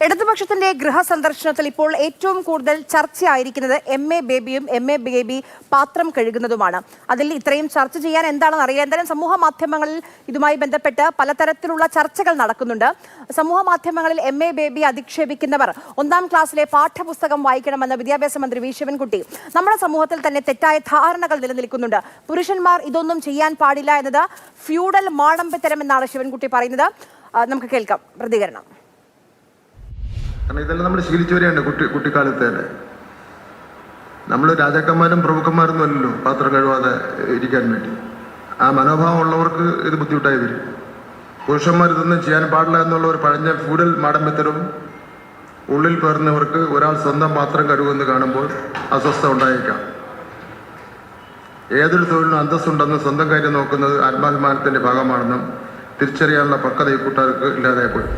ഇടതുപക്ഷത്തിന്റെ ഗൃഹ സന്ദർശനത്തിൽ ഇപ്പോൾ ഏറ്റവും കൂടുതൽ ചർച്ചയായിരിക്കുന്നത് MA ബേബിയും MA ബേബി പാത്രം കഴുകുന്നതുമാണ്. അതിൽ ഇത്രയും ചർച്ച ചെയ്യാൻ എന്താണെന്ന് അറിയില്ല. എന്തായാലും സമൂഹ മാധ്യമങ്ങളിൽ ഇതുമായി ബന്ധപ്പെട്ട് പലതരത്തിലുള്ള ചർച്ചകൾ നടക്കുന്നുണ്ട്. സമൂഹ മാധ്യമങ്ങളിൽ MA ബേബി അധിക്ഷേപിക്കുന്നവർ 1-ാം ക്ലാസ്സിലെ പാഠ്യപുസ്തകം വായിക്കണമെന്ന് വിദ്യാഭ്യാസ മന്ത്രി വി ശിവൻകുട്ടി. നമ്മുടെ സമൂഹത്തിൽ തന്നെ തെറ്റായ ധാരണകൾ നിലനിൽക്കുന്നുണ്ട്. പുരുഷന്മാർ ഇതൊന്നും ചെയ്യാൻ പാടില്ല എന്നത് ഫ്യൂഡൽ മാടമ്പിത്തരം എന്നാണ് ശിവൻകുട്ടി പറയുന്നത്. നമുക്ക് കേൾക്കാം പ്രതികരണം. കാരണം ഇതെല്ലാം നമ്മൾ ശീലിച്ചു വരികയാണ് കുട്ടിക്കാലത്ത് തന്നെ. നമ്മൾ രാജാക്കന്മാരും പ്രഭുക്കന്മാരൊന്നും അല്ലല്ലോ പാത്രം കഴുകാതെ ഇരിക്കാൻ വേണ്ടി. ആ മനോഭാവം ഉള്ളവർക്ക് ഇത് ബുദ്ധിമുട്ടായി വരും. പുരുഷന്മാർ ഇതൊന്നും ചെയ്യാൻ പാടില്ല എന്നുള്ള ഒരു പഴഞ്ഞ ഫ്യൂഡൽ മാടമ്പിത്തരവും ഉള്ളിൽ പേർന്നവർക്ക് ഒരാൾ സ്വന്തം പാത്രം കഴുകുമെന്ന് കാണുമ്പോൾ അസ്വസ്ഥ ഉണ്ടായേക്കാം. ഏതൊരു തൊഴിലിനും അന്തസ്സുണ്ടെന്നും സ്വന്തം കാര്യം നോക്കുന്നത് ആത്മാഭിമാനത്തിന്റെ ഭാഗമാണെന്നും തിരിച്ചറിയാനുള്ള പക്വത ഈ കൂട്ടുകാർക്ക് ഇല്ലാതായി പോയി.